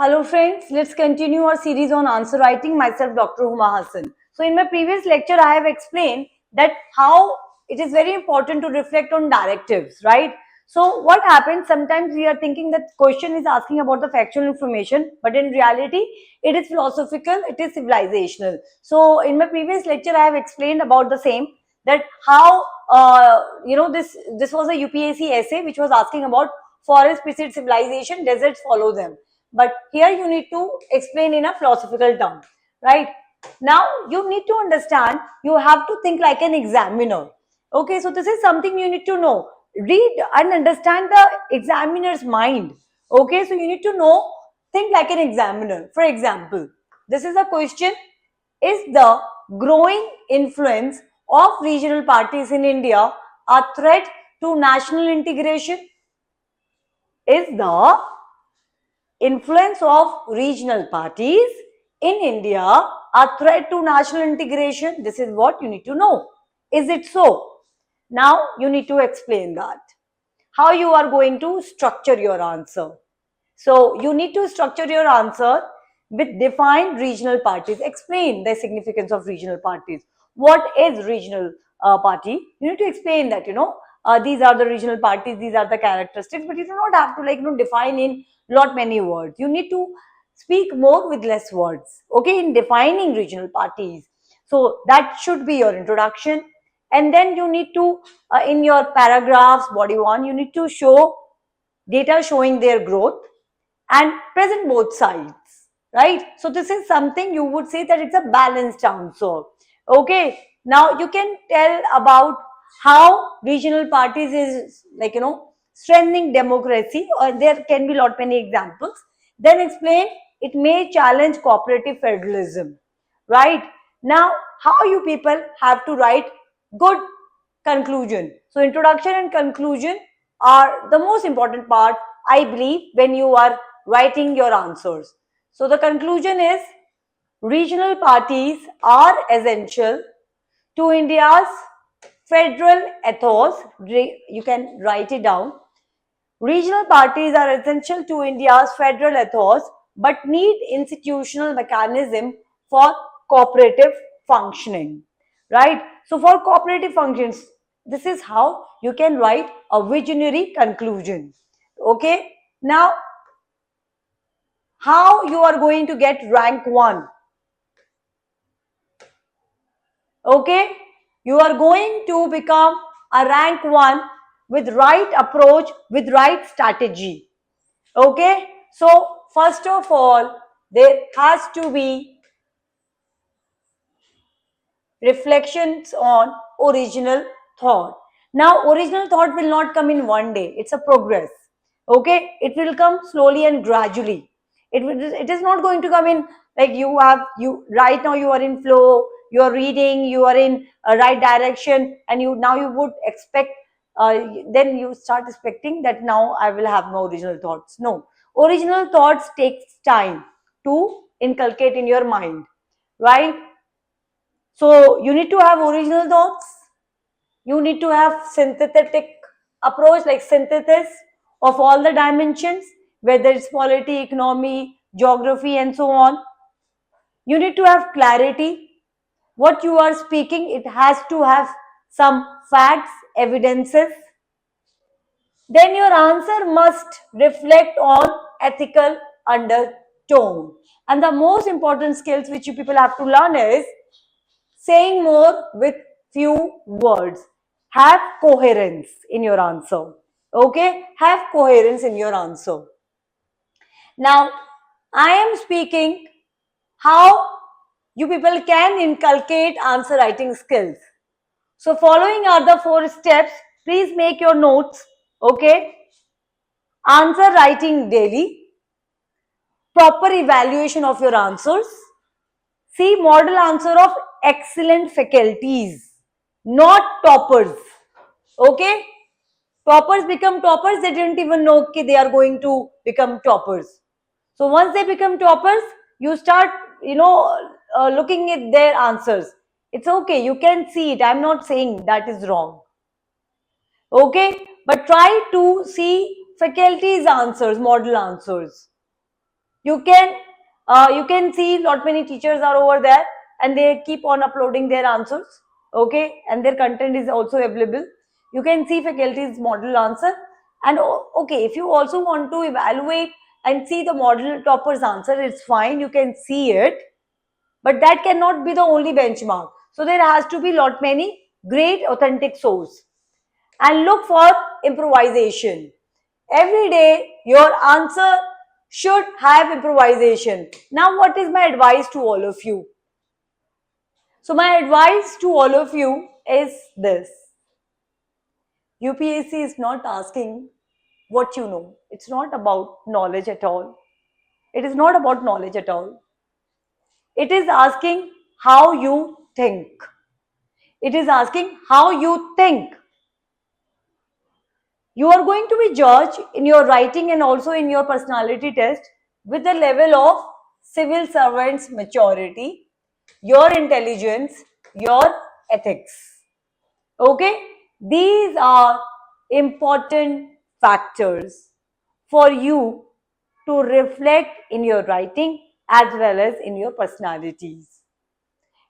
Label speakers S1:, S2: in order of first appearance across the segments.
S1: Hello friends, let's continue our series on answer writing. Myself Dr. Huma Hassan. So in my previous lecture I have explained that how it is very important to reflect on directives, right? So what happens, sometimes we are thinking that question is asking about the factual information, but in reality it is philosophical, it is civilizational. So in my previous lecture I have explained about the same, that how this was a UPSC essay which was asking about forest precede civilization, deserts follow them. But here you need to explain in a philosophical term, right? Now you need to understand, you have to think like an examiner. Okay, so this is something you need to know. Read and understand the examiner's mind. Okay, so you need to know, think like an examiner. For example, this is a question: is the growing influence of regional parties in India a threat to national integration? Is the influence of regional parties in India a threat to national integration? This is what you need to know. Is it so? Now you need to explain that. How you are going to structure your answer. So you need to structure your answer with defined regional parties. Explain the significance of regional parties. What is regional party? You need to explain that, these are the regional parties, these are the characteristics, but you do not have to define in lot many words. You need to speak more with less words, okay, in defining regional parties. So that should be your introduction. And then you need to, in your paragraphs, body one, you need to show data showing their growth and present both sides, right? So this is something you would say that it's a balanced answer. Okay, now you can tell about how regional parties is strengthening democracy, or there can be lot many examples. Then explain it may challenge cooperative federalism, right? Now how you people have to write good conclusion. So introduction and conclusion are the most important part, I believe, when you are writing your answers. So the conclusion is, regional parties are essential to India's federal ethos. You can write it down. Regional parties are essential to India's federal ethos but need institutional mechanism for cooperative functioning, right? So for cooperative functions, this is how you can write a visionary conclusion. Okay, now how you are going to get rank 1? Okay, you are going to become a rank 1 with right approach, with right strategy. Okay, so first of all there has to be reflections on original thought. Now original thought will not come in one day, it's a progress. Okay, it will come slowly and gradually. It is not going to come in like you right now you are in flow, you are reading, you are in a right direction, and you would expect, then you start expecting that now I will have no original thoughts. No, original thoughts takes time to inculcate in your mind, right? So you need to have original thoughts. You need to have synthetic approach, like synthesis of all the dimensions, whether it's polity, economy, geography, and so on. You need to have clarity. What you are speaking, it has to have some facts, evidences. Then your answer must reflect on ethical undertone. And the most important skills which you people have to learn is saying more with few words. Have coherence in your answer. Okay, have coherence in your answer. Now I am speaking how you people can inculcate answer writing skills. So following are the 4 steps. Please make your notes. Okay, answer writing daily, proper evaluation of your answers. See model answer of excellent faculties, not toppers. Okay, toppers become toppers, they didn't even know they are going to become toppers. So once they become toppers, you start looking at their answers. It's okay, you can see it, I'm not saying that is wrong. Okay, but try to see faculties answers, model answers. You can see lot many teachers are over there and they keep on uploading their answers, okay, and their content is also available. You can see faculty's model answer, and okay, if you also want to evaluate and see the model toppers answer, it's fine, you can see it, but that cannot be the only benchmark. So there has to be lot many great authentic source, and look for improvisation. Every day your answer should have improvisation. Now what is my advice to all of you? So my advice to all of you is this: UPSC is not asking what you know. It's not about knowledge at all. It is not about knowledge at all. It is asking how you think. It is asking how you think. You are going to be judged in your writing and also in your personality test with the level of civil servant's maturity, your intelligence, your ethics. Okay? These are important factors for you to reflect in your writing as well as in your personalities.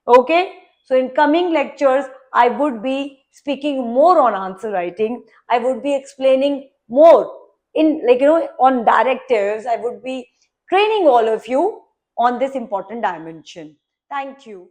S1: Okay, so in coming lectures I would be speaking more on answer writing. I would be explaining more in, like, on directives. I would be training all of you on this important dimension. Thank you.